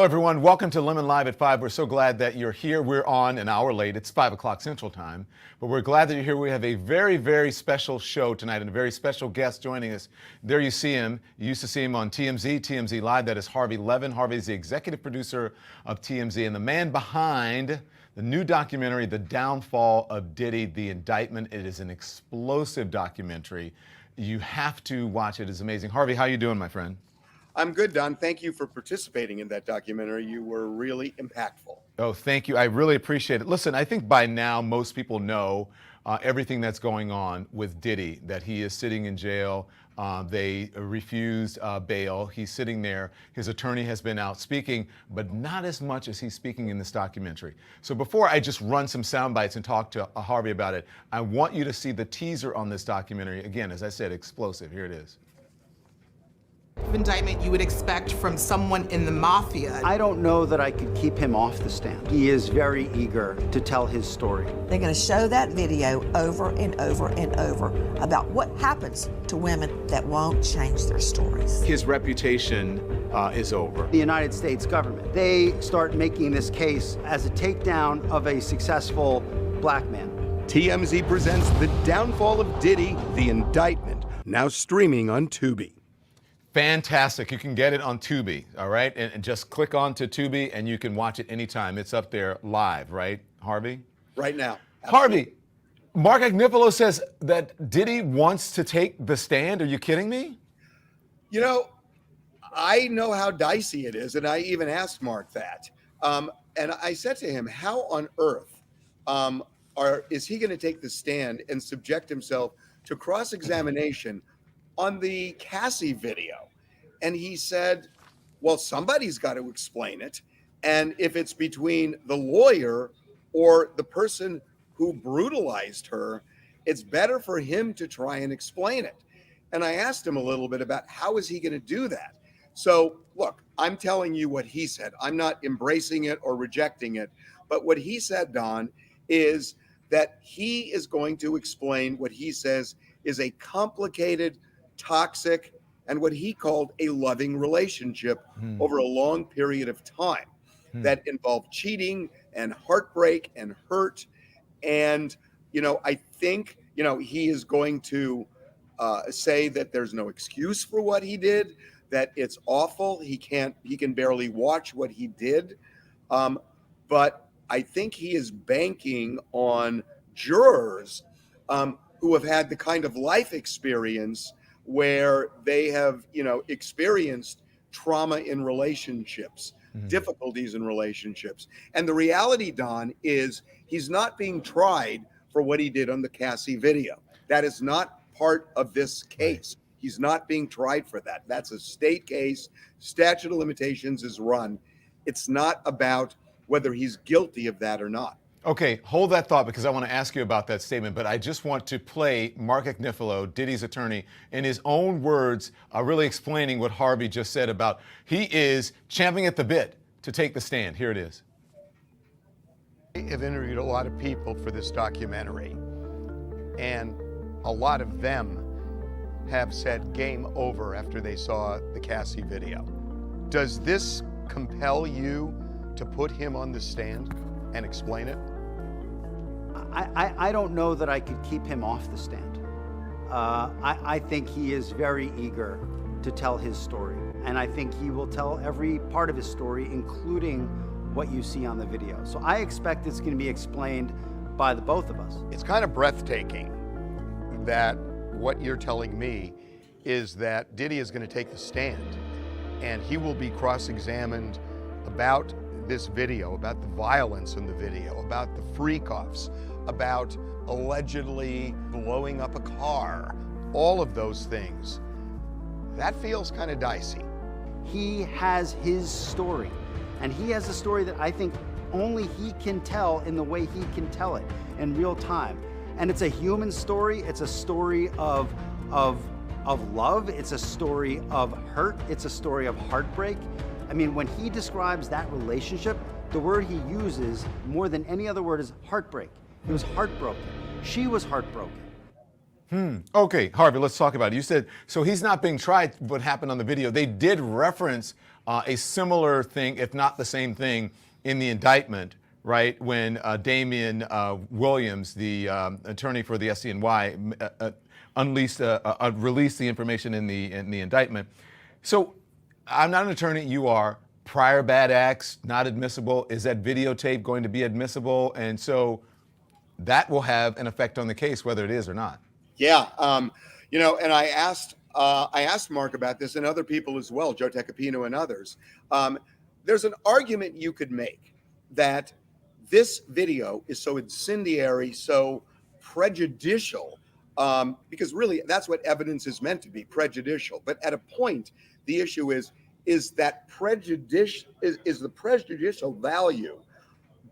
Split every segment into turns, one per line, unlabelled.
Hello, everyone. Welcome to Lemon Live at 5. We're so glad that you're here. We're on an hour late. It's 5 o'clock Central Time. But we're glad that you're here. We have a very, very special show tonight and a very special guest joining us. There you see him. You used to see him on TMZ Live. That is Harvey Levin. Harvey is the executive producer of TMZ and the man behind the new documentary, The Downfall of Diddy, The Indictment. It is an explosive documentary. You have to watch it. It's amazing. Harvey, how you doing, my friend?
I'm good, Don. Thank you for participating in that documentary. You were really impactful.
Oh, thank you. I really appreciate it. Listen, I think by now most people know everything that's going on with Diddy, that he is sitting in jail. They refused bail. He's sitting there. His attorney has been out speaking, but not as much as he's speaking in this documentary. So before I just run some sound bites and talk to Harvey about it, I want you to see the teaser on this documentary. Again, as I said, explosive. Here it is.
Indictment you would expect from someone in the mafia.
I don't know that I could keep him off the stand. He is very eager to tell his story.
They're going to show that video over and over and over about what happens to women that won't change their stories.
His reputation is over.
The United States government, they start making this case as a takedown of a successful black man.
TMZ presents The Downfall of Diddy, The Indictment, now streaming on Tubi.
Fantastic. You can get it on Tubi, all right? And just click on to Tubi and you can watch it anytime. It's up there live, right, Harvey?
Right now.
Harvey, Mark Agnifilo says that Diddy wants to take the stand. Are you kidding me?
You know, I know how dicey it is, and I even asked Mark that. And I said to him, how on earth is he going to take the stand and subject himself to cross-examination on the Cassie video? And he said, well, somebody's got to explain it. And if it's between the lawyer or the person who brutalized her, it's better for him to try and explain it. And I asked him a little bit about how is he going to do that? So look, I'm telling you what he said. I'm not embracing it or rejecting it. But what he said, Don, is that he is going to explain what he says is a complicated, toxic, and what he called a loving relationship over a long period of time that involved cheating and heartbreak and hurt. And, you know, I think, you know, he is going to say that there's no excuse for what he did, that it's awful. He can barely watch what he did. But I think he is banking on jurors who have had the kind of life experience where they have, you know, experienced trauma in relationships, difficulties in relationships. And the reality, Don, is he's not being tried for what he did on the Cassie video. That is not part of this case. He's not being tried for that. That's a state case. Statute of limitations is run. It's not about whether he's guilty of that or not.
Okay, hold that thought because I want to ask you about that statement, but I just want to play Mark Agnifilo, Diddy's attorney, in his own words, really explaining what Harvey just said about he is champing at the bit to take the stand. Here it is.
I have interviewed a lot of people for this documentary, and a lot of them have said game over after they saw the Cassie video. Does this compel you to put him on the stand and explain it?
I don't know that I could keep him off the stand. I think he is very eager to tell his story. And I think he will tell every part of his story, including what you see on the video. So I expect it's going to be explained by the both of us.
It's kind of breathtaking that what you're telling me is that Diddy is going to take the stand and he will be cross-examined about this video, about the violence in the video, about the freak-offs, about allegedly blowing up a car, all of those things. That feels kind of dicey.
He has his story, and he has a story that I think only he can tell in the way he can tell it in real time. And it's a human story. It's a story of love. It's a story of hurt. It's a story of heartbreak. I mean, when he describes that relationship, the word he uses more than any other word is heartbreak. He was heartbroken. She was heartbroken.
Okay, Harvey, let's talk about it. You said, so he's not being tried what happened on the video. They did reference a similar thing, if not the same thing, in the indictment, right? When Damian Williams, the attorney for the SCNY, released the information in the indictment. So I'm not an attorney, you are. Prior bad acts, not admissible. Is that videotape going to be admissible? And so that will have an effect on the case, whether it is or not.
Yeah. And I asked Mark about this and other people as well, Joe Tecopino and others. There's an argument you could make that this video is so incendiary, so prejudicial, because really that's what evidence is meant to be, prejudicial. But at a point, the issue is that is the prejudicial value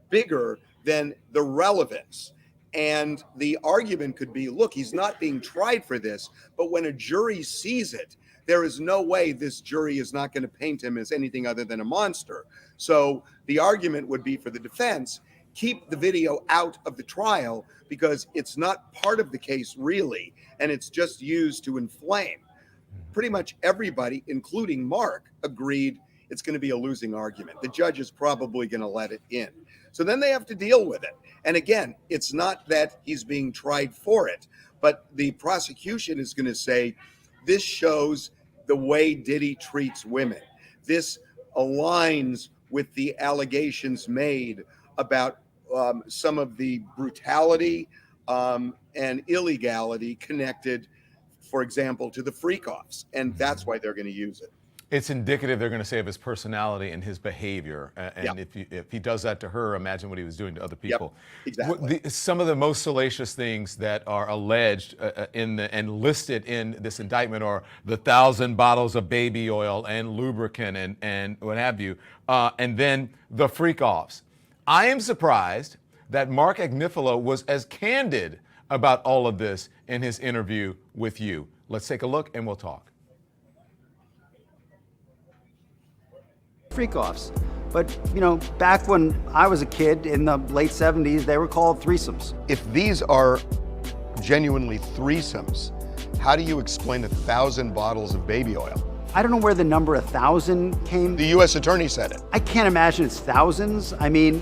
bigger than the relevance? And the argument could be, look, he's not being tried for this, but when a jury sees it, there is no way this jury is not going to paint him as anything other than a monster. So the argument would be for the defense, keep the video out of the trial because it's not part of the case really, and it's just used to inflame. Pretty much everybody, including Mark, agreed it's going to be a losing argument. The judge is probably going to let it in. So then they have to deal with it. And again, it's not that he's being tried for it, but the prosecution is going to say, this shows the way Diddy treats women. This aligns with the allegations made about some of the brutality and illegality connected, for example, to the freak-offs. And that's why they're going to use it.
It's indicative, they're going to say, of his personality and his behavior. And if he does that to her, imagine what he was doing to other people.
Yep, exactly.
Some of the most salacious things that are alleged and listed in this indictment are the 1,000 bottles of baby oil and lubricant and what have you, and then the freak-offs. I am surprised that Mark Agnifilo was as candid about all of this in his interview with you. Let's take a look and we'll talk.
Freak-offs. But, back when I was a kid in the late 70s, they were called threesomes.
If these are genuinely threesomes, how do you explain 1,000 bottles of baby oil?
I don't know where the number 1,000 came.
The U.S. attorney said it.
I can't imagine it's thousands. I mean,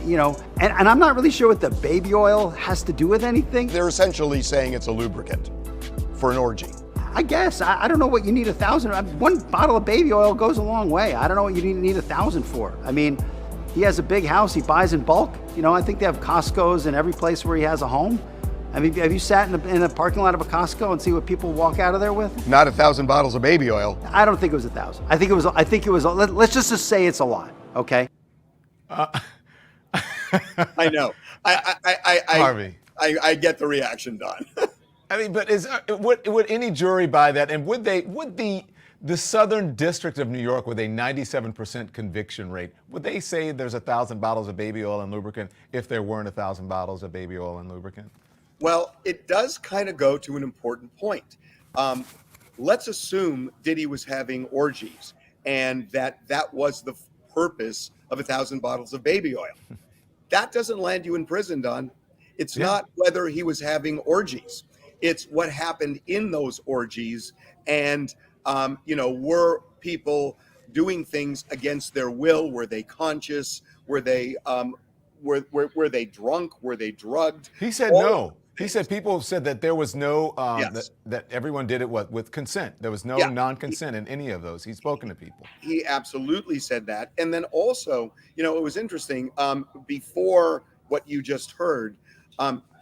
and I'm not really sure what the baby oil has to do with anything.
They're essentially saying it's a lubricant for an orgy.
I guess. I don't know what you need 1,000. One bottle of baby oil goes a long way. I don't know what you need 1,000 for. I mean, he has a big house. He buys in bulk. I think they have Costco's in every place where he has a home. I mean, have you sat in the parking lot of a Costco and see what people walk out of there with?
Not 1,000 bottles of baby oil.
I don't think it was 1,000. I think it was. Let's just say it's a lot. Okay.
I know.
Harvey.
I get the reaction, Don.
I mean, but would any jury buy that? And would the Southern District of New York, with a 97% conviction rate, would they say there's 1,000 bottles of baby oil and lubricant if there weren't 1,000 bottles of baby oil and lubricant?
Well, it does kind of go to an important point. Let's assume Diddy was having orgies and that was the purpose of 1,000 bottles of baby oil. That doesn't land you in prison, Don. It's not whether he was having orgies. It's what happened in those orgies. And, were people doing things against their will? Were they conscious? Were they were they drunk? Were they drugged?
He said no. He said people said that there was no, that everyone did it with consent. There was no non-consent in any of those. He's spoken to people.
He absolutely said that. And then also, it was interesting. Before what you just heard,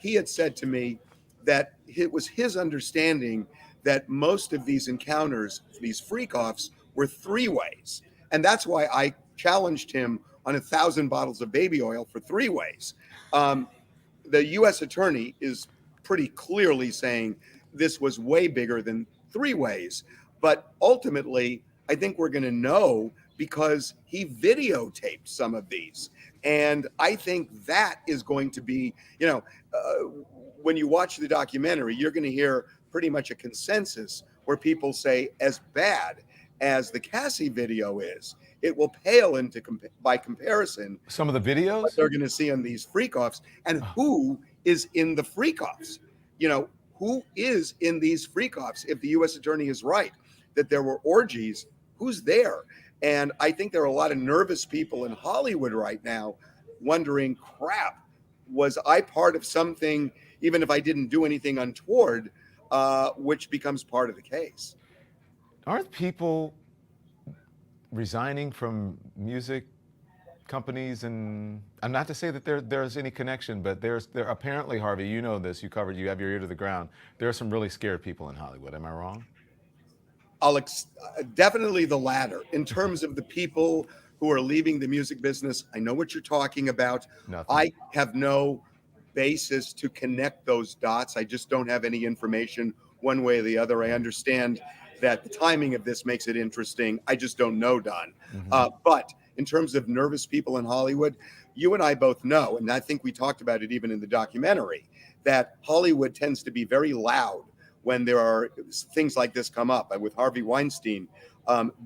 he had said to me that it was his understanding that most of these encounters, these freak-offs, were three-ways. And that's why I challenged him on 1,000 bottles of baby oil for three-ways. The U.S. attorney is pretty clearly saying this was way bigger than three ways. But ultimately, I think we're going to know because he videotaped some of these. And I think that is going to be, when you watch the documentary, you're going to hear pretty much a consensus where people say, as bad as the Cassie video is, it will pale into, by comparison,
some of the videos
what they're going to see on these freak-offs. And who is in the freak-offs? Who is in these freak-offs? If the U.S. attorney is right that there were orgies, who's there? And I think there are a lot of nervous people in Hollywood right now wondering, crap, was I part of something, even if I didn't do anything untoward, which becomes part of the case.
Aren't people resigning from music companies? And I'm not to say that there's any connection, but there apparently, Harvey, you know this, you have your ear to the ground. There are some really scared people in Hollywood. Am I wrong?
Definitely the latter. In terms of the people who are leaving the music business, I know what you're talking about.
Nothing.
I have no basis to connect those dots. I just don't have any information one way or the other. I understand that the timing of this makes it interesting. I just don't know, Don. But in terms of nervous people in Hollywood, you and I both know, and I think we talked about it even in the documentary, that Hollywood tends to be very loud when there are things like this come up. With Harvey Weinstein,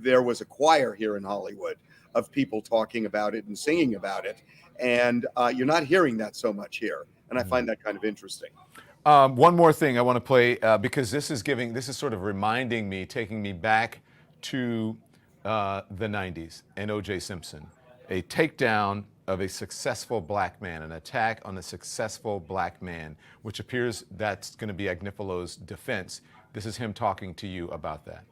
there was a choir here in Hollywood of people talking about it and singing about it. And you're not hearing that so much here. And I find that kind of interesting.
One more thing I want to play, because this is sort of reminding me, taking me back to the 90s and O.J. Simpson, a takedown of a successful black man, an attack on a successful black man, which appears that's going to be Agnifalo's defense. This is him talking to you about that.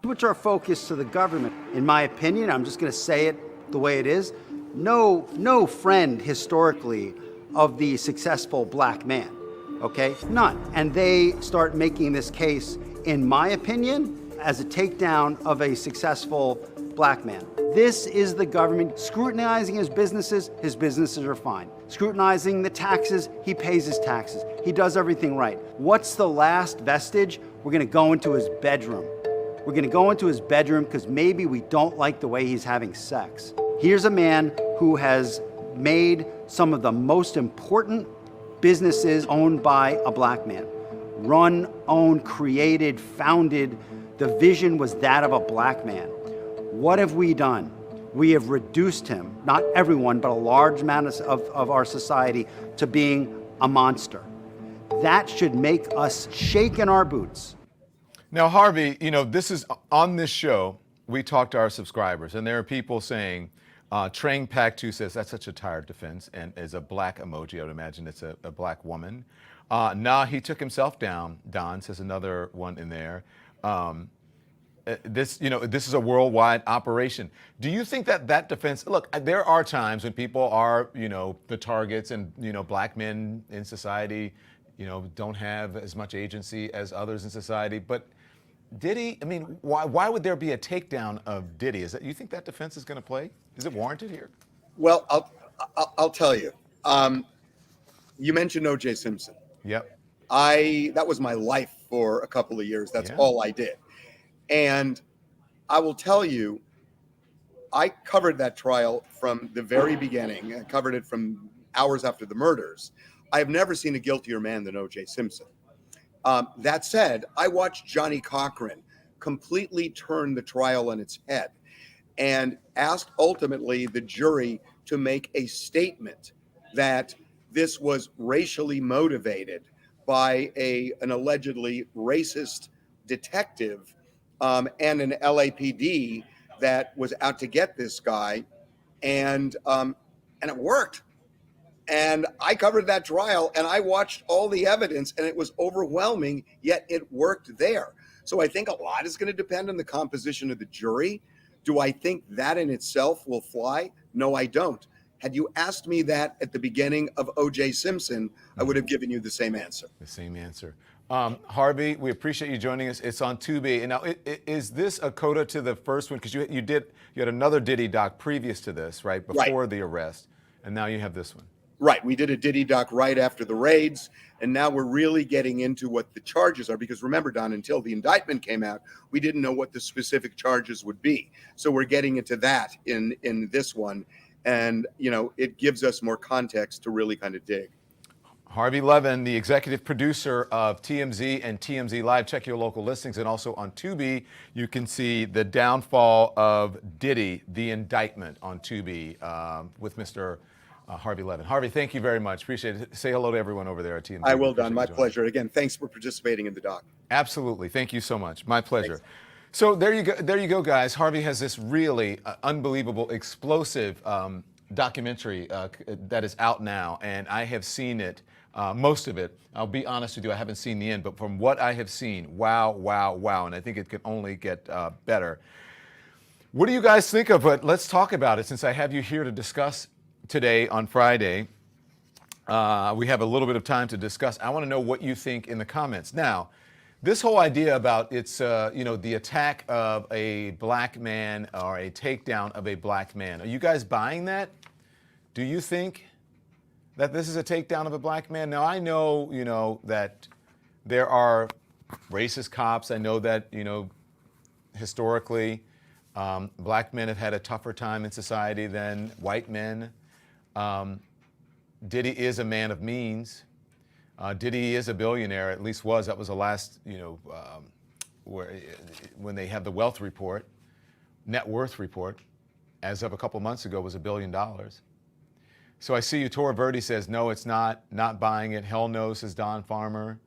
Switch our focus to the government. In my opinion, I'm just going to say it the way it is. No friend historically of the successful black man, okay? None. And they start making this case, in my opinion, as a takedown of a successful black man. This is the government scrutinizing his businesses are fine. Scrutinizing the taxes, he pays his taxes. He does everything right. What's the last vestige? We're gonna go into his bedroom. We're gonna go into his bedroom because maybe we don't like the way he's having sex. Here's a man who has made some of the most important businesses owned by a black man. Run, owned, created, founded. The vision was that of a black man. What have we done? We have reduced him, not everyone, but a large amount of our society, to being a monster. That should make us shake in our boots.
Now, Harvey, this is on this show, we talk to our subscribers, and there are people saying, Trang Pak 2 says that's such a tired defense, and is a black emoji. I would imagine it's a black woman. Nah, he took himself down. Don says another one in there. This is a worldwide operation. Do you think that defense? Look, there are times when people are, the targets, and black men in society, don't have as much agency as others in society. But Diddy, why would there be a takedown of Diddy? You think that defense is going to play? Is it warranted here?
Well, I'll tell you. You mentioned O.J. Simpson.
Yep.
That was my life for a couple of years. That's all I did. And I will tell you, I covered that trial from the very beginning. I covered it from hours after the murders. I have never seen a guiltier man than O.J. Simpson. That said, I watched Johnny Cochran completely turn the trial on its head and asked ultimately the jury to make a statement that this was racially motivated by an allegedly racist detective and an LAPD that was out to get this guy, and it worked. And I covered that trial, and I watched all the evidence, and it was overwhelming, yet it worked there. So I think a lot is going to depend on the composition of the jury. Do I think that in itself will fly? No, I don't. Had you asked me that at the beginning of O.J. Simpson, I would have given you the same answer.
The same answer. Harvey, we appreciate you joining us. It's on Tubi. And now, is this a coda to the first one? Because you had another Diddy doc previous to this, right? Before the arrest. And now you have this one.
Right. We did a Diddy doc right after the raids. And now we're really getting into what the charges are. Because remember, Don, until the indictment came out, we didn't know what the specific charges would be. So we're getting into that in this one. And, it gives us more context to really kind of dig.
Harvey Levin, the executive producer of TMZ and TMZ Live. Check your local listings. And also on Tubi, you can see The Downfall of Diddy, the indictment on Tubi with Mr. Harvey Levin. Harvey, thank you very much. Appreciate it. Say hello to everyone over there at TMZ.
I will, Don. My pleasure. Again, thanks for participating in the doc.
Absolutely. Thank you so much. My pleasure. Thanks. So there you go, guys. Harvey has this really unbelievable, explosive documentary that is out now, and I have seen it, most of it. I'll be honest with you, I haven't seen the end, but from what I have seen, wow, wow, wow, and I think it could only get better. What do you guys think of it? Let's talk about it, since I have you here to discuss today on Friday. We have a little bit of time to discuss. I want to know what you think in the comments. Now, this whole idea about it's, the attack of a black man or a takedown of a black man. Are you guys buying that? Do you think that this is a takedown of a black man? Now, I know, that there are racist cops. I know that, historically, black men have had a tougher time in society than white men. Diddy is a man of means. Diddy is a billionaire, at least was. That was the last, when they have the wealth report, net worth report, as of a couple months ago, was $1 billion. So I see you, Tora Verde says, no, it's not buying it. Hell no, says Don Farmer.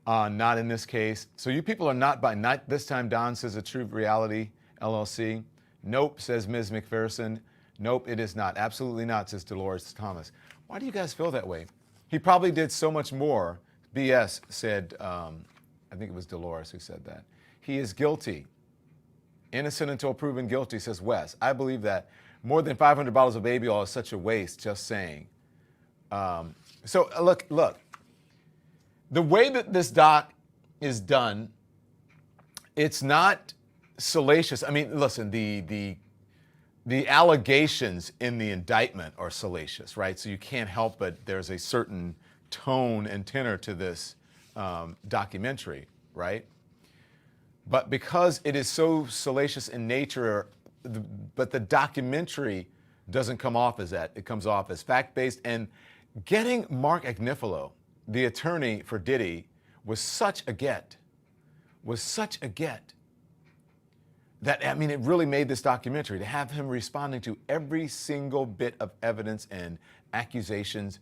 Not in this case. So you people are not buying, not this time. Don says a True Reality LLC. Nope, says Ms. McPherson. Nope, it is not. Absolutely not, says Dolores Thomas. Why do you guys feel that way? He probably did so much more. BS said, I think it was Dolores who said that. He is guilty. Innocent until proven guilty, says Wes. I believe that. More than $500 of baby oil is such a waste, just saying. So look. The way that this doc is done, it's not salacious. I mean, listen, the allegations in the indictment are salacious, right? So you can't help but there's a certain tone and tenor to this documentary, right? But because it is so salacious in nature, but the documentary doesn't come off as that. It comes off as fact-based. And getting Mark Agnifilo, the attorney for Diddy, was such a get. That, I mean, it really made this documentary, to have him responding to every single bit of evidence and accusations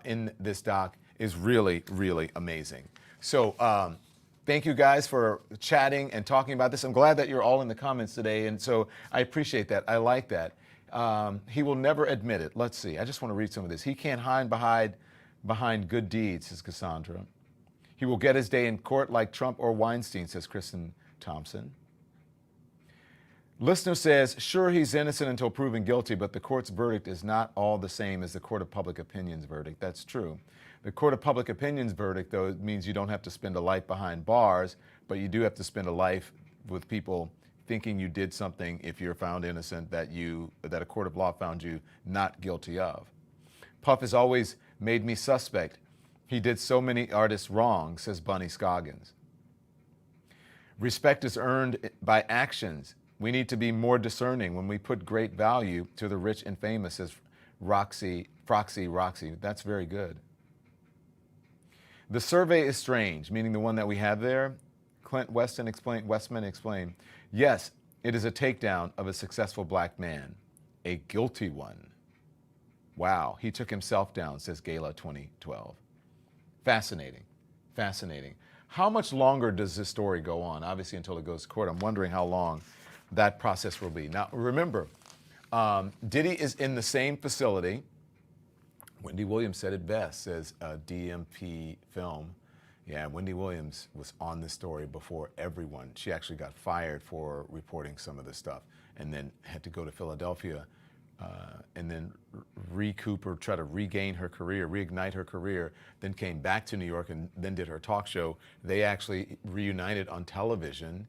in this doc is really, really amazing. So thank you guys for chatting and talking about this. I'm glad that you're all in the comments today, and so I appreciate that. I like that. He will never admit it. Let's see. I just want to read some of this. He can't hide behind good deeds, says Cassandra. He will get his day in court like Trump or Weinstein, says Kristen Thompson. Listener says, sure, he's innocent until proven guilty, but the court's verdict is not all the same as the court of public opinion's verdict. That's true. The court of public opinion's verdict, though, means you don't have to spend a life behind bars, but you do have to spend a life with people thinking you did something if you're found innocent that a court of law found you not guilty of. Puff has always made me suspect. He did so many artists wrong, says Bunny Scoggins. Respect is earned by actions. We need to be more discerning when we put great value to the rich and famous, says Roxy. That's very good. The survey is strange, meaning the one that we have there. Clint Westman explained, yes, it is a takedown of a successful black man, a guilty one. Wow, he took himself down, says Gala 2012. Fascinating. How much longer does this story go on? Obviously until it goes to court. I'm wondering how long that process will be. Now, remember, Diddy is in the same facility. Wendy Williams said it best, says DMP Film. Yeah, Wendy Williams was on this story before everyone. She actually got fired for reporting some of this stuff and then had to go to Philadelphia and then recoup or try to regain her career, reignite her career, then came back to New York and then did her talk show. They actually reunited on television.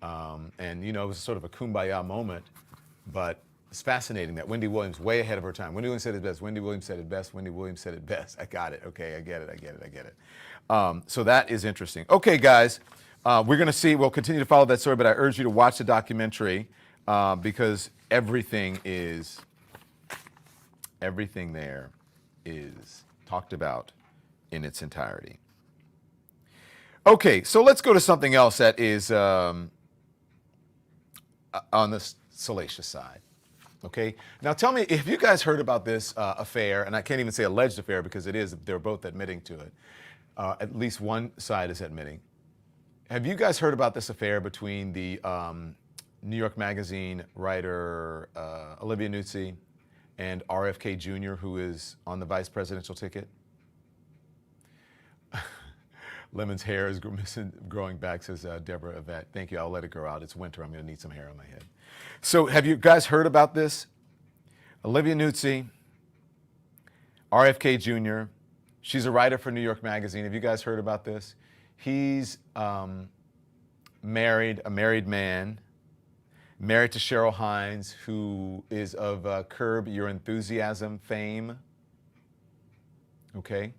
And, it was sort of a kumbaya moment, but it's fascinating that Wendy Williams, way ahead of her time. Wendy Williams said it best. Wendy Williams said it best. Wendy Williams said it best. I got it. Okay, I get it. So that is interesting. Okay, guys, we're going to see. We'll continue to follow that story, but I urge you to watch the documentary because everything there is talked about in its entirety. Okay, so let's go to something else that is on the salacious side. Okay, now tell me if you guys heard about this affair, and I can't even say alleged affair because it is, they're both admitting to it. At least one side is admitting. Have you guys heard about this affair between the New York Magazine writer Olivia Nuzzi and RFK Jr., who is on the vice presidential ticket? Lemon's hair is growing back, says Deborah Yvette. Thank you. I'll let it grow out. It's winter. I'm going to need some hair on my head. So have you guys heard about this? Olivia Nuzzi, RFK Jr., she's a writer for New York Magazine. Have you guys heard about this? He's married, a married man, married to Cheryl Hines, who is of Curb Your Enthusiasm fame. Okay.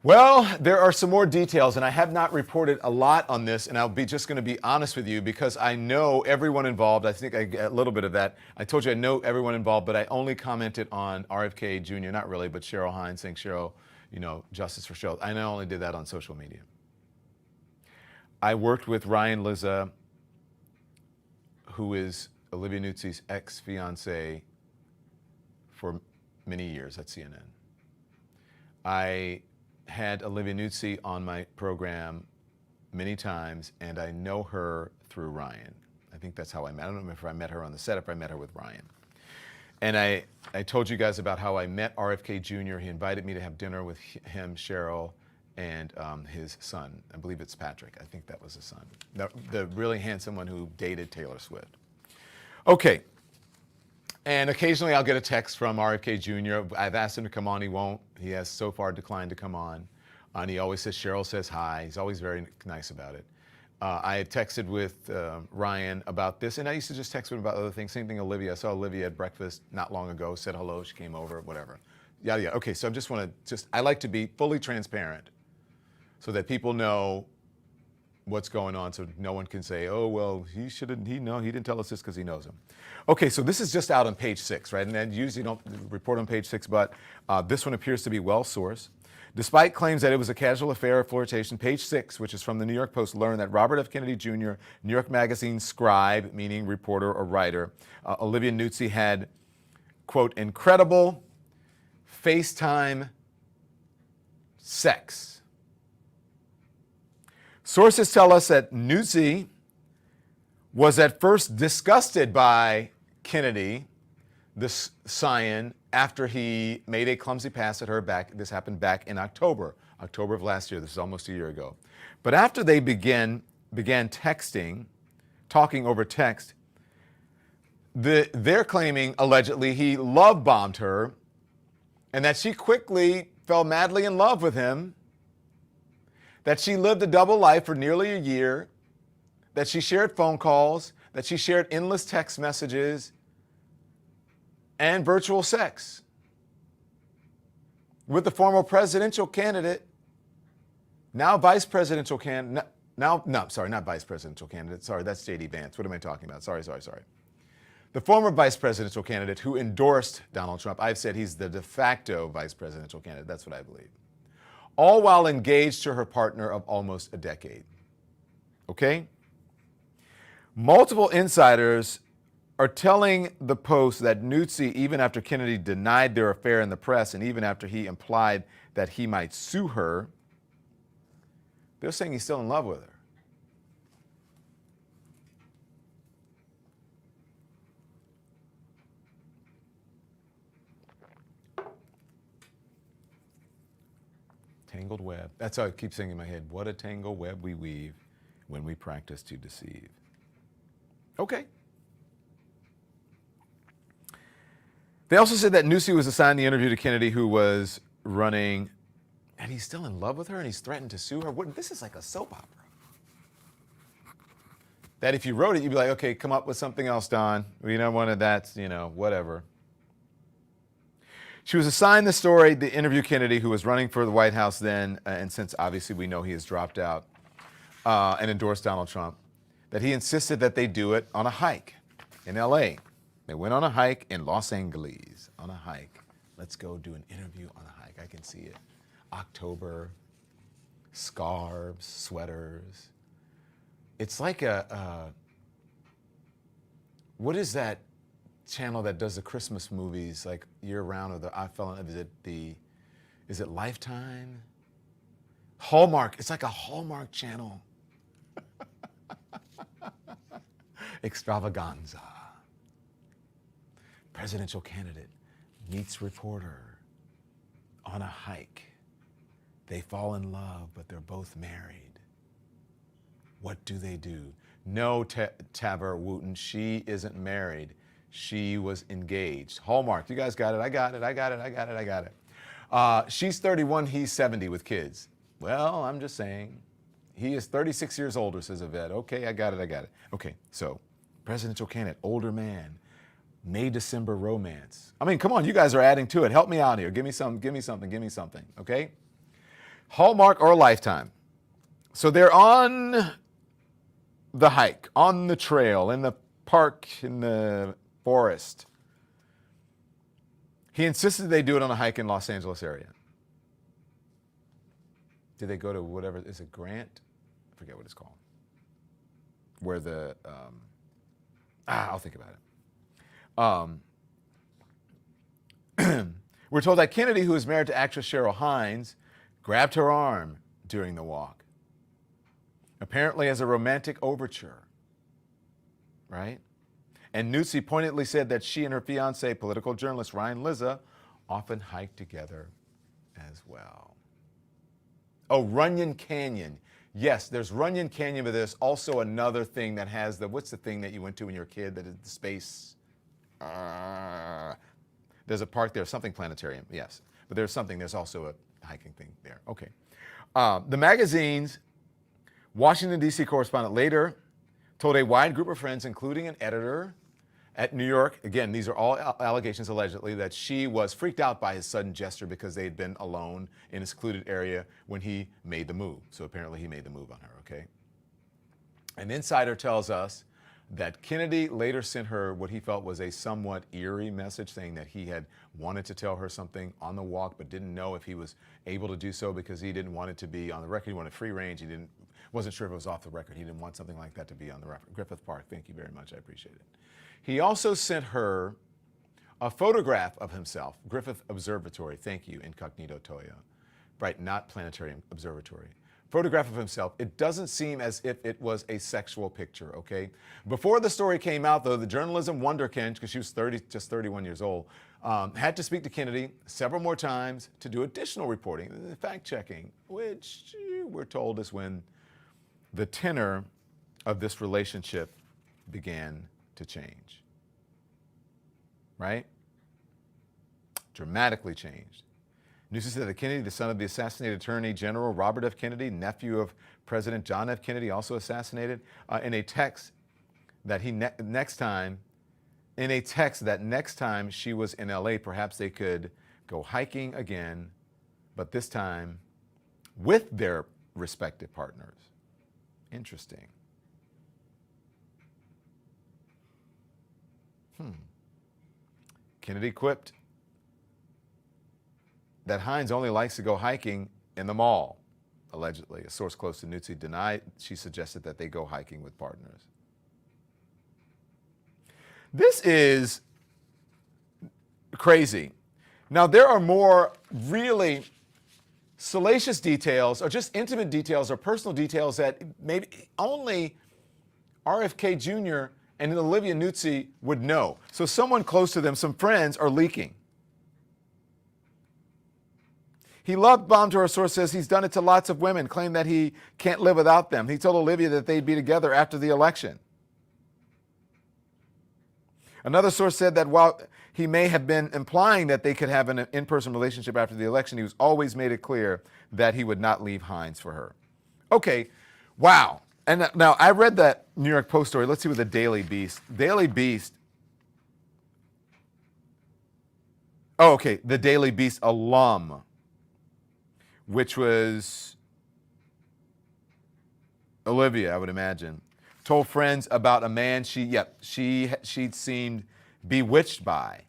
Well, there are some more details, and I have not reported a lot on this, and I'll be just going to be honest with you because I know everyone involved. I think I get a little bit of that. I told you I know everyone involved, but I only commented on RFK Jr., not really, but Cheryl Hines saying Cheryl, you know, justice for Cheryl. I only did that on social media. I worked with Ryan Lizza, who is Olivia Nuzzi's ex-fiance, for many years at CNN. I had Olivia Nuzzi on my program many times, and I know her through Ryan. I think that's how I met. I don't know if I met her on the set, if I met her with Ryan. And I told you guys about how I met RFK Jr. He invited me to have dinner with him, Cheryl, and his son. I believe it's Patrick. I think that was his son. The really handsome one who dated Taylor Swift. Okay. And occasionally I'll get a text from RFK Jr. I've asked him to come on. He won't. He has so far declined to come on. And he always says, Cheryl says hi. He's always very nice about it. I had texted with Ryan about this, and I used to just text him about other things. Same thing, Olivia. I saw Olivia at breakfast not long ago, said hello, she came over, whatever. Yeah. Okay, so I like to be fully transparent so that people know what's going on, so no one can say, oh, well, he didn't tell us this because he knows him. Okay, so this is just out on page 6, right? And then usually don't report on page 6, but this one appears to be well-sourced. Despite claims that it was a casual affair or flirtation, page 6, which is from the New York Post, learned that Robert F. Kennedy Jr., New York Magazine scribe, meaning reporter or writer, Olivia Nuzzi had, quote, incredible FaceTime sex. Sources tell us that Nuzzi was at first disgusted by Kennedy, the scion, after he made a clumsy pass at her back. This happened back in October of last year. This is almost a year ago. But after they began texting, talking over text, they're claiming, allegedly, he love bombed her and that she quickly fell madly in love with him, that she lived a double life for nearly a year, that she shared phone calls, that she shared endless text messages, and virtual sex with the former presidential candidate, now vice presidential candidate, not vice presidential candidate. Sorry, that's J.D. Vance. What am I talking about? Sorry. The former vice presidential candidate who endorsed Donald Trump. I've said he's the de facto vice presidential candidate. That's what I believe. All while engaged to her partner of almost a decade. Okay? Multiple insiders are telling the Post that Nuzzi, even after Kennedy denied their affair in the press and even after he implied that he might sue her, they're saying he's still in love with her. Tangled web. That's how I keep saying in my head. What a tangled web we weave when we practice to deceive. Okay. They also said that Nuzzi was assigned the interview to Kennedy, who was running, and he's still in love with her and he's threatened to sue her. This is like a soap opera. That if you wrote it, you'd be like, okay, come up with something else, Don. We don't want it, that's, whatever. She was assigned the interview Kennedy, who was running for the White House then, and since obviously we know he has dropped out and endorsed Donald Trump, that he insisted that they do it on a hike in L.A. They went on a hike in Los Angeles, on a hike. Let's go do an interview on a hike. I can see it. October, scarves, sweaters. It's like what is that channel that does the Christmas movies like year round? Is it Lifetime? Hallmark. It's like a Hallmark channel. Extravaganza. Presidential candidate meets reporter on a hike. They fall in love, but they're both married. What do they do? No, Taver Wooten, she isn't married. She was engaged. Hallmark, you guys got it. I got it. She's 31, he's 70 with kids. Well, I'm just saying. He is 36 years older, says Yvette. Okay, I got it. Okay, so presidential candidate, older man, May-December romance. I mean, come on, you guys are adding to it. Help me out here. Give me something, okay? Hallmark or Lifetime. So they're on the hike, on the trail, in the park, in the forest. He insisted they do it on a hike in Los Angeles area. Did they go to whatever, is it Grant? I forget what it's called. Where the, I'll think about it. We're told that Kennedy, who is married to actress Cheryl Hines, grabbed her arm during the walk, apparently as a romantic overture, right? And Nuzzi pointedly said that she and her fiancé, political journalist Ryan Lizza, often hike together as well. Oh, Runyon Canyon. Yes, there's Runyon Canyon, but there's also another thing that has the, what's the thing that you went to when you were a kid that is the space? There's a park there, something planetarium, yes. But there's also a hiking thing there. Okay. The magazine's Washington, D.C. correspondent later told a wide group of friends, including an editor at New York, again, these are all allegations allegedly, that she was freaked out by his sudden gesture because they had been alone in a secluded area when he made the move. So apparently he made the move on her, okay? An insider tells us that Kennedy later sent her what he felt was a somewhat eerie message saying that he had wanted to tell her something on the walk but didn't know if he was able to do so because he didn't want it to be on the record. He wanted free range. He wasn't sure if it was off the record. He didn't want something like that to be on the record. Griffith Park, thank you very much. I appreciate it. He also sent her a photograph of himself. Griffith Observatory, thank you, Incognito Toya. Right, not Planetarium Observatory. Photograph of himself. It doesn't seem as if it was a sexual picture, okay? Before the story came out, though, the journalism wonderkind, because she was just 31 years old, had to speak to Kennedy several more times to do additional reporting, fact-checking, which we're told is when the tenor of this relationship began to change, right? Dramatically changed. News said that Kennedy, the son of the assassinated Attorney General Robert F. Kennedy, nephew of President John F. Kennedy, also assassinated, in a text that next time she was in LA, perhaps they could go hiking again, but this time with their respective partners. Interesting. Kennedy quipped that Hines only likes to go hiking in the mall, allegedly. A source close to Nuzzi denied. She suggested that they go hiking with partners. This is crazy. Now, there are more really salacious details or just intimate details or personal details that maybe only RFK Jr. and Olivia Nuzzi would know. So someone close to them, some friends, are leaking. He love bombed her, a source says he's done it to lots of women, claimed that he can't live without them. He told Olivia that they'd be together after the election. Another source said that while he may have been implying that they could have an in-person relationship after the election, he was always made it clear that he would not leave Hines for her. Okay, wow. And now I read that New York Post story. Let's see what the Daily Beast. Daily Beast. Oh, okay. The Daily Beast alum, which was Olivia, I would imagine, told friends about a man she'd seemed bewitched by,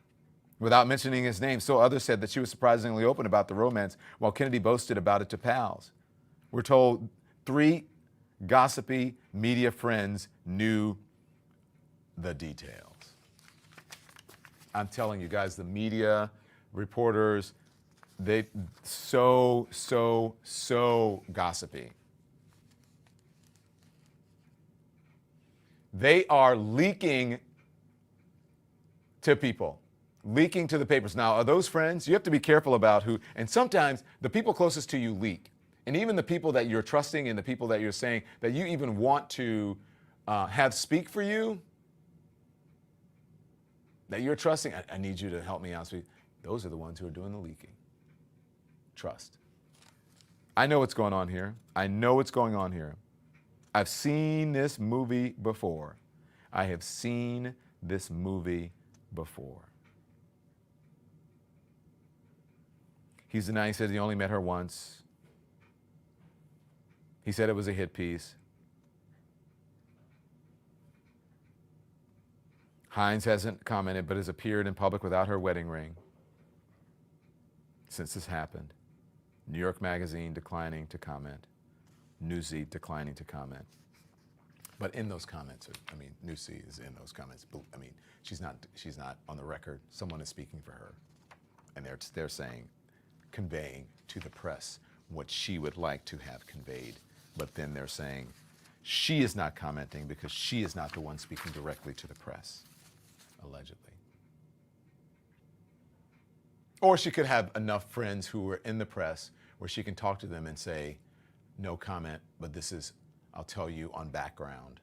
without mentioning his name. So others said that she was surprisingly open about the romance, while Kennedy boasted about it to pals. We're told 3 gossipy media friends knew the details. I'm telling you guys, the media, reporters, They so gossipy. They are leaking to people, leaking to the papers. Now, are those friends? You have to be careful about who, and sometimes the people closest to you leak. And even the people that you're trusting and the people that you're saying that you even want to have speak for you, that you're trusting, I need you to help me out. Those are the ones who are doing the leaking. Trust. I know what's going on here. I know what's going on here. I've seen this movie before. I have seen this movie before. He's denying, he said he only met her once. He said it was a hit piece. Hines hasn't commented, but has appeared in public without her wedding ring since this happened. New York Magazine declining to comment. Newsy declining to comment. But in those comments, I mean, Newsy is in those comments. I mean, she's not on the record. Someone is speaking for her, and they're saying, conveying to the press what she would like to have conveyed. But then they're saying she is not commenting because she is not the one speaking directly to the press, allegedly. Or she could have enough friends who are in the press where she can talk to them and say, no comment, but this is, I'll tell you on background.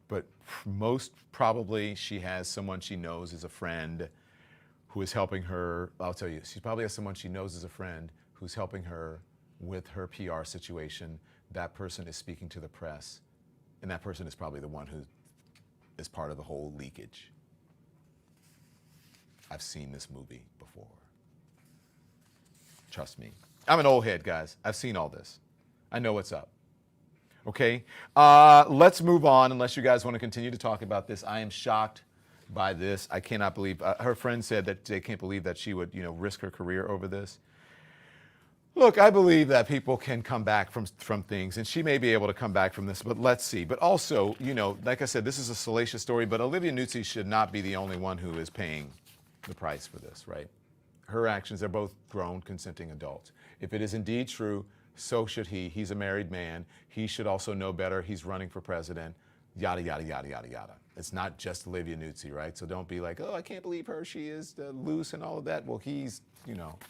But most probably she has someone she knows is a friend who is helping her. I'll tell you, she probably has someone she knows is a friend who's helping her with her PR situation. That person is speaking to the press, and that person is probably the one who is part of the whole leakage. I've seen this movie before. Trust me. I'm an old head, guys. I've seen all this. I know what's up. Okay? Let's move on, unless you guys want to continue to talk about this. I am shocked by this. I cannot believe. Her friend said that they can't believe that she would, risk her career over this. Look, I believe that people can come back from things, and she may be able to come back from this, but let's see. But also, like I said, this is a salacious story, but Olivia Nuzzi should not be the only one who is paying the price for this, right? Her actions, they're both grown, consenting adults. If it is indeed true, so should he. He's a married man. He should also know better. He's running for president, yada, yada, yada, yada, yada. It's not just Olivia Nuzzi, right? So don't be like, oh, I can't believe her. She is loose and all of that. Well, he's,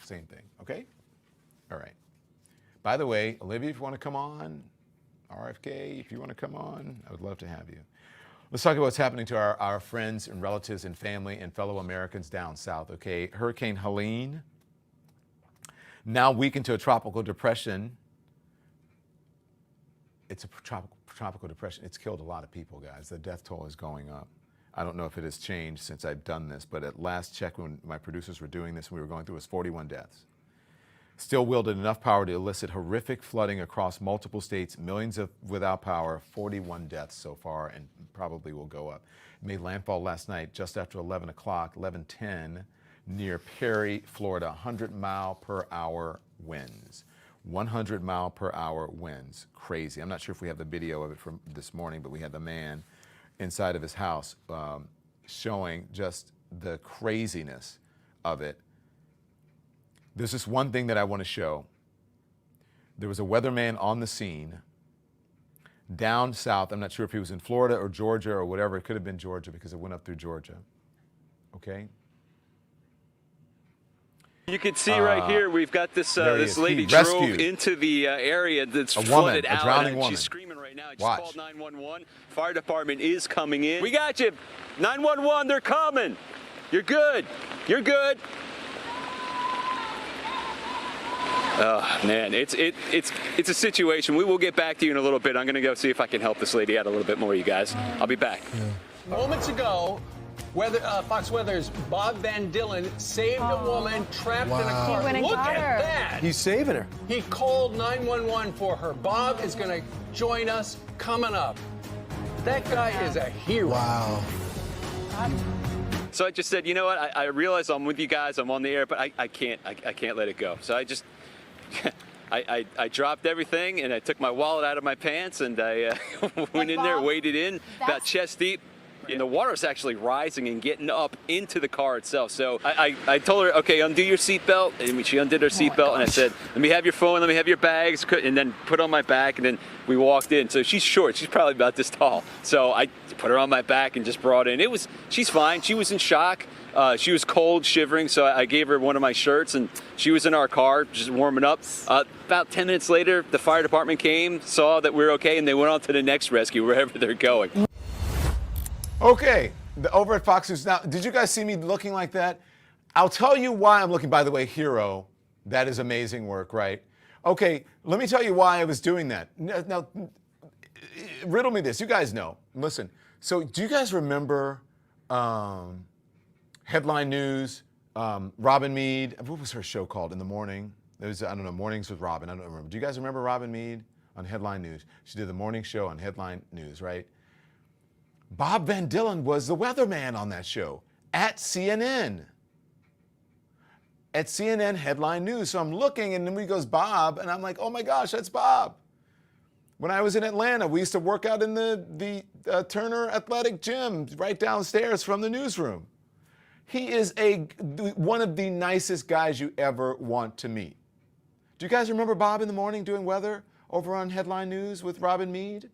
same thing, okay? All right. By the way, Olivia, if you want to come on, RFK, if you want to come on, I would love to have you. Let's talk about what's happening to our friends and relatives and family and fellow Americans down south, okay? Hurricane Helene, now weakened to a tropical depression. It's a tropical depression. It's killed a lot of people, guys. The death toll is going up. I don't know if it has changed since I've done this, but at last check when my producers were doing this, we were going through, it was 41 deaths. Still wielded enough power to elicit horrific flooding across multiple states, millions without power, 41 deaths so far, and probably will go up. It made landfall last night just after 11 o'clock, 11:10, near Perry, Florida, 100-mile-per-hour winds. 100-mile-per-hour winds. Crazy. I'm not sure if we have the video of it from this morning, but we had the man inside of his house showing just the craziness of it. There's just one thing that I want to show. There was a weatherman on the scene down south. I'm not sure if he was in Florida or Georgia or whatever. It could have been Georgia because it went up through Georgia. Okay?
You can see right here, we've got this this lady drove into the area that's flooded out.
A drowning woman.
She's screaming right now. She's
Watch.
called 911. Fire department is coming in. We got you. 911, they're coming. You're good. You're good. Oh, man, it's a situation. We will get back to you in a little bit. I'm going to go see if I can help this lady out a little bit more, you guys. I'll be back.
Yeah. Moments ago, Fox Weather's Bob Van Dillen saved a woman trapped in a car.
He went and
Look
got
at
her.
that.
He's saving her.
He called 911 for her. Bob is going to join us coming up. That guy is a hero.
Wow.
So I just said, you know what? I realize I'm with you guys. I'm on the air, but I can't let it go. So I just I dropped everything and I took my wallet out of my pants and I went in there, waded in about chest deep. And the water was actually rising and getting up into the car itself. So I told her, okay, undo your seatbelt. And she undid her seatbelt. And I said, let me have your phone, let me have your bags, and then put on my back. And then we walked in. So she's short. She's probably about this tall. So I put her on my back and just brought her in. She's fine. She was in shock. She was cold, shivering, so I gave her one of my shirts, and she was in our car just warming up. About 10 minutes later, the fire department came, saw that we were okay, and they went on to the next rescue, wherever they're going.
Okay, over at Fox News. Now, did you guys see me looking like that? I'll tell you why I'm looking, by the way, hero. That is amazing work, right? Okay, let me tell you why I was doing that. Now, riddle me this. You guys know. Listen, so do you guys remember Headline News, Robin Meade? What was her show called in the morning? It was, I don't know, Mornings with Robin. I don't remember. Do you guys remember Robin Meade on Headline News? She did the morning show on Headline News, right? Bob Van Dillen was the weatherman on that show at CNN. At CNN Headline News. So I'm looking, and then he goes, Bob, and I'm like, oh my gosh, that's Bob. When I was in Atlanta, we used to work out in the Turner Athletic Gym right downstairs from the newsroom. He is one of the nicest guys you ever want to meet. Do you guys remember Bob in the morning doing weather over on Headline News with Robin Meade?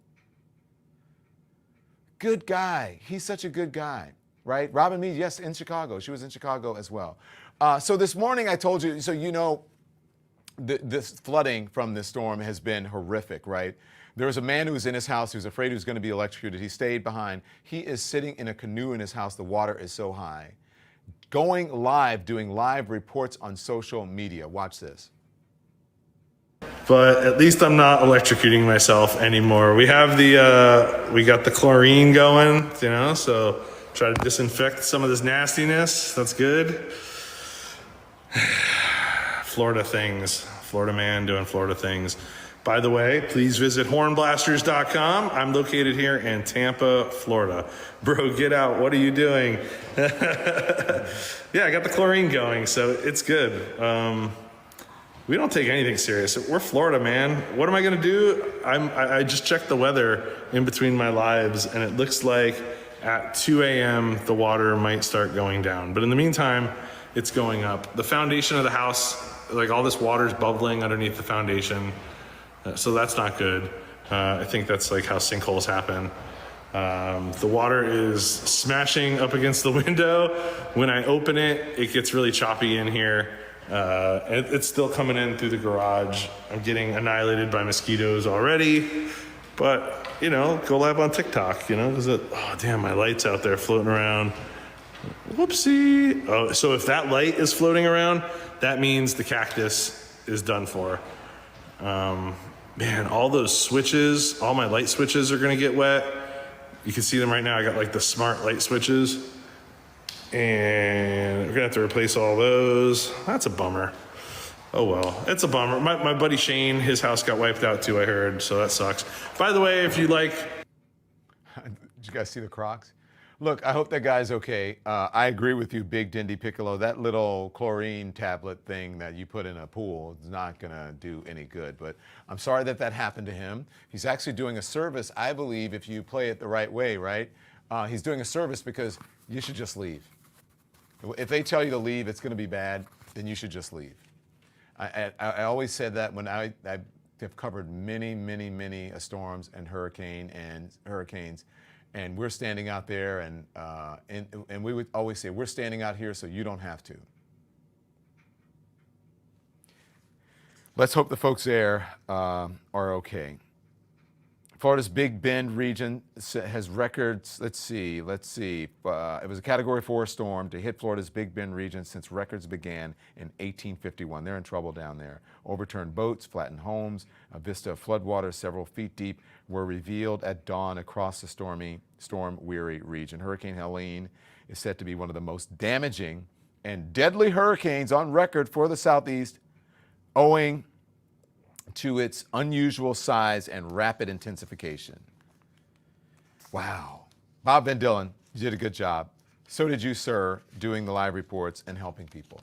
Good guy. He's such a good guy, right? Robin Meade, yes, in Chicago. She was in Chicago as well. So this morning I told you, so you know, this flooding from this storm has been horrific, right? There was a man who was in his house who's afraid he was going to be electrocuted. He stayed behind. He is sitting in a canoe in his house. The water is so high. Going live, doing live reports on social media. Watch this.
But at least I'm not electrocuting myself anymore. We have we got the chlorine going, you know, so try to disinfect some of this nastiness. That's good. Florida things. Florida man doing Florida things. By the way, please visit hornblasters.com. I'm located here in Tampa, Florida. Bro, get out. What are you doing? Yeah, I got the chlorine going, so it's good. We don't take anything serious. We're Florida, man. What am I going to do? I just checked the weather in between my lives, and it looks like at 2 a.m. the water might start going down. But in the meantime, it's going up. The foundation of the house, like all this water is bubbling underneath the foundation. So that's not good. I think that's like how sinkholes happen. The water is smashing up against the window. When I open it, it gets really choppy in here. It's still coming in through the garage. I'm getting annihilated by mosquitoes already. But, you know, go live on TikTok, you know, because oh, damn, my light's out there floating around. Whoopsie. Oh, so if that light is floating around, that means the cactus is done for. Man, all those switches, all my light switches are gonna get wet. You can see them right now. I got like the smart light switches. And we're gonna have to replace all those. That's a bummer. Oh well, it's a bummer. My buddy Shane, his house got wiped out too, I heard, so that sucks. By the way, if you like...
Did you guys see the Crocs? Look, I hope that guy's okay. I agree with you, Big Dindy Piccolo. That little chlorine tablet thing that you put in a pool is not going to do any good. But I'm sorry that that happened to him. He's actually doing a service, I believe, if you play it the right way, right? He's doing a service because you should just leave. If they tell you to leave, it's going to be bad, then you should just leave. I always said that when I have covered many storms and hurricanes. And we're standing out there, and we would always say, we're standing out here so you don't have to. Let's hope the folks there are okay. Florida's Big Bend region has records, let's see. It was a Category 4 storm to hit Florida's Big Bend region since records began in 1851. They're in trouble down there. Overturned boats, flattened homes, a vista of floodwaters several feet deep were revealed at dawn across the storm-weary region. Hurricane Helene is said to be one of the most damaging and deadly hurricanes on record for the Southeast, owing to its unusual size and rapid intensification. Wow. Bob Van Dillen, you did a good job. So did you, sir, doing the live reports and helping people.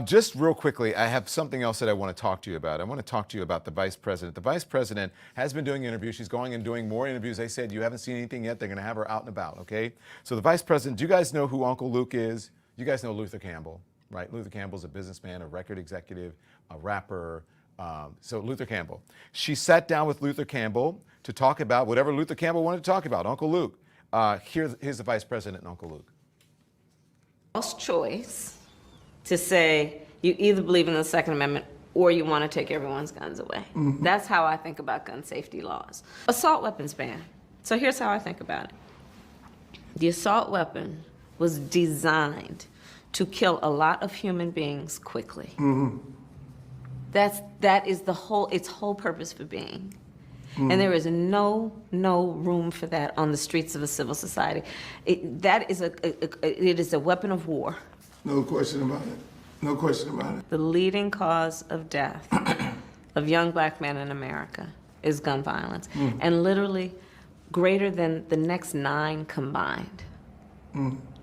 Just real quickly, I have something else that I want to talk to you about. I want to talk to you about the vice president. The vice president has been doing interviews. She's going and doing more interviews. They said you haven't seen anything yet. They're going to have her out and about, okay? So the vice president, do you guys know who Uncle Luke is? You guys know Luther Campbell, right? Luther Campbell's a businessman, a record executive, a rapper. So Luther Campbell. She sat down with Luther Campbell to talk about whatever Luther Campbell wanted to talk about, Uncle Luke. Here's the vice president and Uncle Luke.
False choice to say you either believe in the Second Amendment or you want to take everyone's guns away. Mm-hmm. That's how I think about gun safety laws. Assault weapons ban. So here's how I think about it. The assault weapon was designed to kill a lot of human beings quickly. Mm-hmm. That is its whole purpose for being. Mm-hmm. And there is no room for that on the streets of a civil society. It is a weapon of war.
No question about it. No question about it.
The leading cause of death of young black men in America is gun violence, and literally greater than the next 9 combined.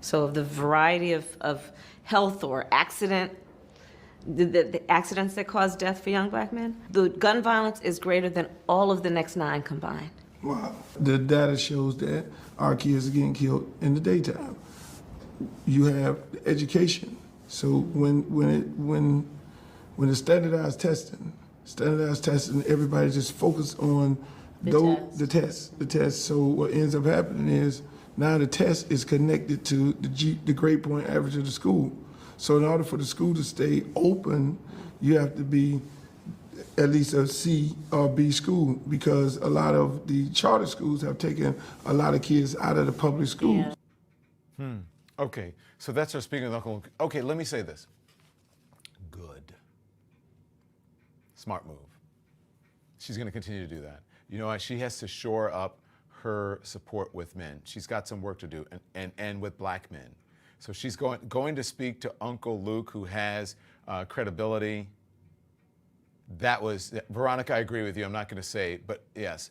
So of the variety of health or accident, the accidents that cause death for young black men, the gun violence is greater than all of the next 9 combined.
Wow. The data shows that our kids are getting killed in the daytime. You have education. So when it's standardized testing, everybody just focus on the test. So what ends up happening is now the test is connected to the grade point average of the school. So in order for the school to stay open, you have to be at least a C or B school, because a lot of the charter schools have taken a lot of kids out of the public schools.
Yeah. Okay, so that's her speaking with Uncle Luke. Okay, let me say this. Good. Smart move. She's going to continue to do that. You know, she has to shore up her support with men. She's got some work to do, and with black men. So she's going to speak to Uncle Luke, who has credibility. That was, Veronica, I agree with you. I'm not going to say, but yes,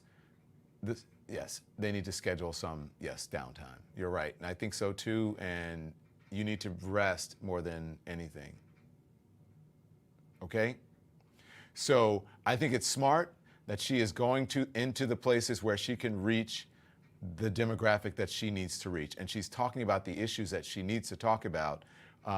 they need to schedule some, downtime. You're right, and I think so too, and you need to rest more than anything. Okay? So I think it's smart that she is going into the places where she can reach the demographic that she needs to reach. And she's talking about the issues that she needs to talk about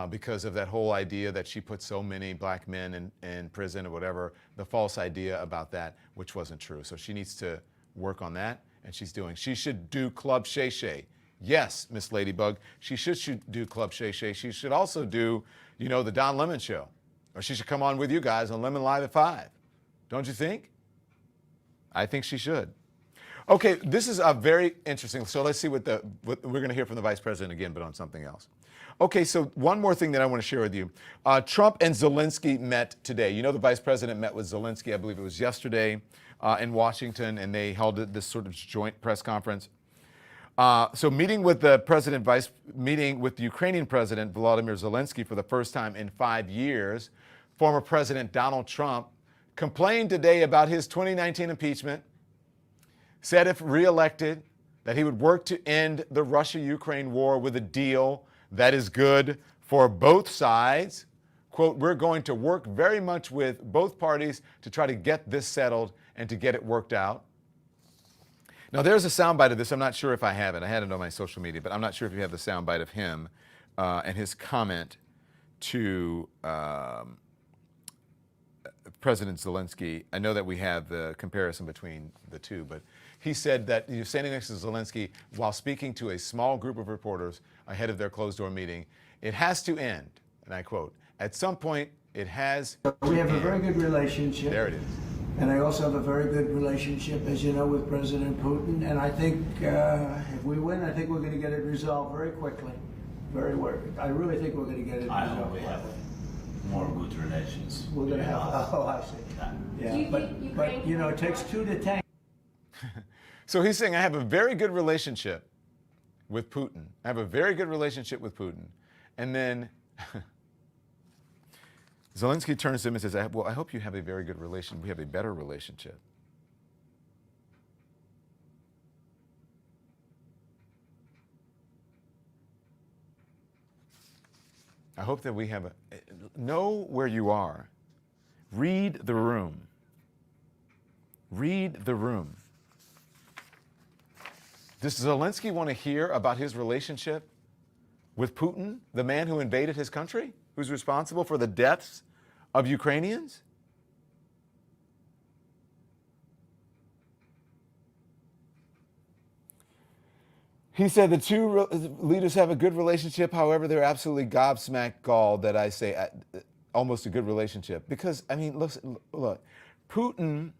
because of that whole idea that she put so many black men in prison or whatever, the false idea about that, which wasn't true. So she needs to work on that, and she should do Club Shay Shay. Yes, Miss Ladybug, she should do Club Shay Shay. She should also do, the Don Lemon Show. Or she should come on with you guys on Lemon Live at 5. Don't you think? I think she should. Okay, this is a very interesting. So let's see what we're going to hear from the vice president again, but on something else. Okay, so one more thing that I want to share with you. Trump and Zelenskyy met today. You know, the vice president met with Zelenskyy, I believe it was yesterday, in Washington, and they held this sort of joint press conference. So meeting with the Ukrainian President Volodymyr Zelenskyy for the first time in 5 years, former President Donald Trump complained today about his 2019 impeachment, said if reelected that he would work to end the Russia-Ukraine war with a deal that is good for both sides. Quote, we're going to work very much with both parties to try to get this settled and to get it worked out. Now, there's a soundbite of this. I'm not sure if I have it. I had it on my social media, but I'm not sure if you have the soundbite of him and his comment to President Zelenskyy. I know that we have the comparison between the two, but he said that you're standing next to Zelenskyy while speaking to a small group of reporters ahead of their closed-door meeting. It has to end, and I quote, at some point, it has to
We have
end.
a very good relationship.
There it is.
And I also have a very good relationship, as you know, with President Putin. And I think if we win, I think we're going to get it resolved very quickly. I really think we're going to get it resolved.
I hope we have more good relations.
We're going to have, I see. Yeah, but it takes 2 to tango.
So he's saying, I have a very good relationship with Putin. I have a very good relationship with Putin. And then Zelenskyy turns to him and says, well, I hope you have a very good relation. We have a better relationship. I hope that we have know where you are. Read the room. Read the room. Does Zelenskyy want to hear about his relationship with Putin, the man who invaded his country, who's responsible for the deaths of Ukrainians? He said the two leaders have a good relationship. However, they're absolutely gobsmacked galled that I say almost a good relationship. Because, I mean, look, Putin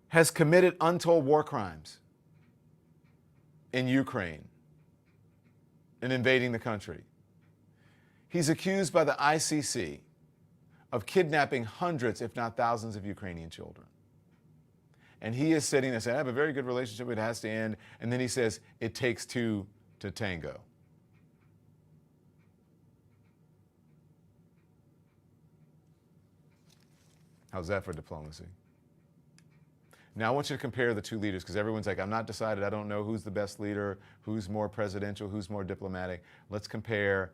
has committed untold war crimes in Ukraine in invading the country. He's accused by the ICC of kidnapping hundreds, if not thousands, of Ukrainian children. And he is sitting there saying, I have a very good relationship, it has to end. And then he says, it takes two to tango. How's that for diplomacy? Now I want you to compare the two leaders, because everyone's like, I'm not decided, I don't know who's the best leader, who's more presidential, who's more diplomatic. Let's compare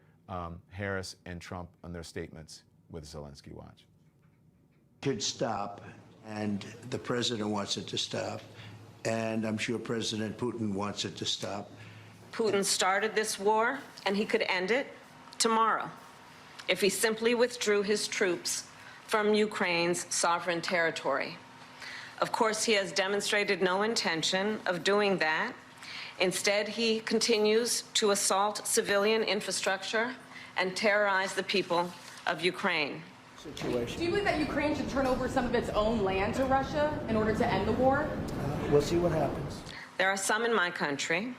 Harris and Trump on their statements with Zelenskyy. Watch.
Should stop. And the president wants it to stop. And I'm sure President Putin wants it to stop.
Putin started this war, and he could end it tomorrow if he simply withdrew his troops from Ukraine's sovereign territory. Of course, he has demonstrated no intention of doing that. Instead, he continues to assault civilian infrastructure and terrorize the people of Ukraine.
Do you believe that Ukraine should turn over some of its own land to Russia in order to end the war?
We'll see what happens.
There are some in my country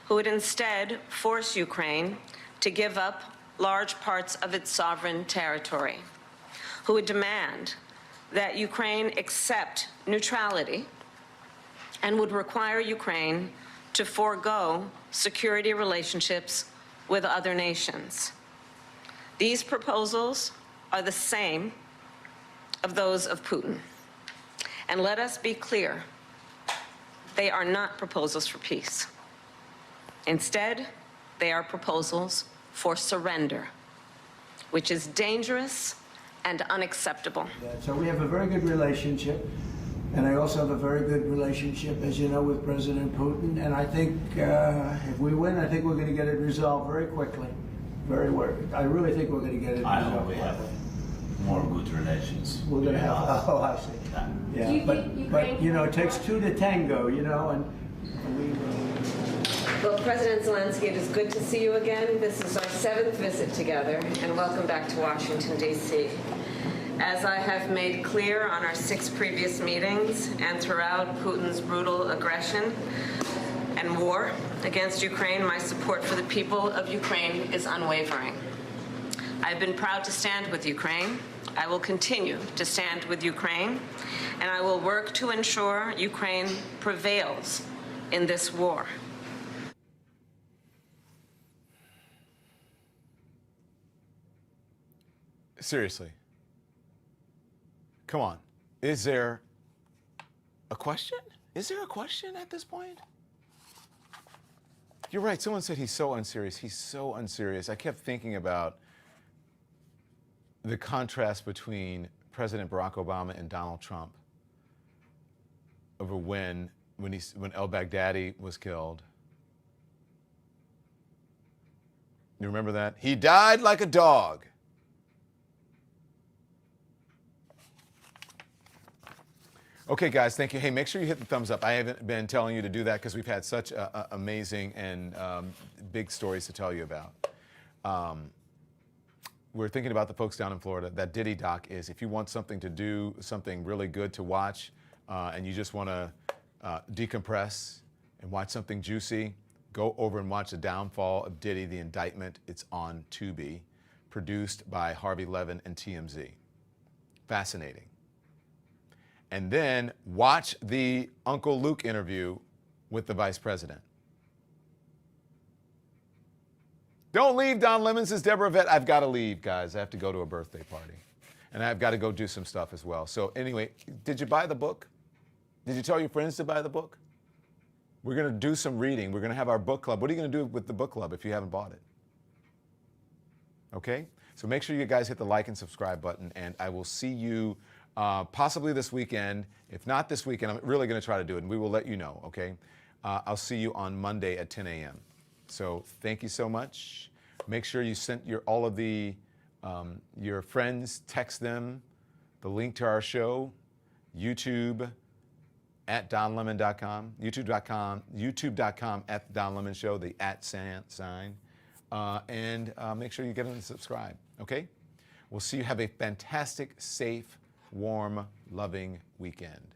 who would instead force Ukraine to give up large parts of its sovereign territory, who would demand that Ukraine accept neutrality and would require Ukraine to forego security relationships with other nations. These proposals are the same of those of Putin. And let us be clear, they are not proposals for peace. Instead, they are proposals for surrender, which is dangerous and unacceptable.
So we have a very good relationship. And I also have a very good relationship, as you know, with President Putin. And I think if we win, I think we're going to get it resolved very quickly. I really think we're going to get it resolved.
I hope we have more good relations.
We're going to have, I see. Yeah,
Do you think
but you know, it takes two to tango, you know, and we
Well, President Zelenskyy, it is good to see you again. This is our 7th visit together, and welcome back to Washington, D.C. As I have made clear on our 6 previous meetings and throughout Putin's brutal aggression and war against Ukraine, my support for the people of Ukraine is unwavering. I've been proud to stand with Ukraine. I will continue to stand with Ukraine, and I will work to ensure Ukraine prevails in this war.
Seriously. Come on. Is there a question? Is there a question at this point? You're right. Someone said he's so unserious. He's so unserious. I kept thinking about the contrast between President Barack Obama and Donald Trump over when al-Baghdadi was killed. You remember that? He died like a dog. Okay, guys, thank you. Hey, make sure you hit the thumbs up. I haven't been telling you to do that because we've had such amazing and big stories to tell you about. We're thinking about the folks down in Florida. That Diddy doc is, if you want something to do, something really good to watch, and you just want to decompress and watch something juicy, go over and watch The Downfall of Diddy, The Indictment. It's on Tubi, produced by Harvey Levin and TMZ. Fascinating. And then watch the Uncle Luke interview with the vice president. Don't leave, Don Lemon, says Deborah Vett. I've got to leave, guys. I have to go to a birthday party. And I've got to go do some stuff as well. So anyway, did you buy the book? Did you tell your friends to buy the book? We're going to do some reading. We're going to have our book club. What are you going to do with the book club if you haven't bought it? Okay? So make sure you guys hit the like and subscribe button, and I will see you possibly this weekend. If not this weekend, I'm really going to try to do it, and we will let you know, okay? I'll see you on Monday at 10 a.m. So thank you so much. Make sure you send all of your friends, text them the link to our show, YouTube at donlemon.com, youtube.com at Don Lemon Show, the @ sign, and make sure you get in and subscribe, okay? We'll see you. Have a fantastic, safe, warm, loving weekend.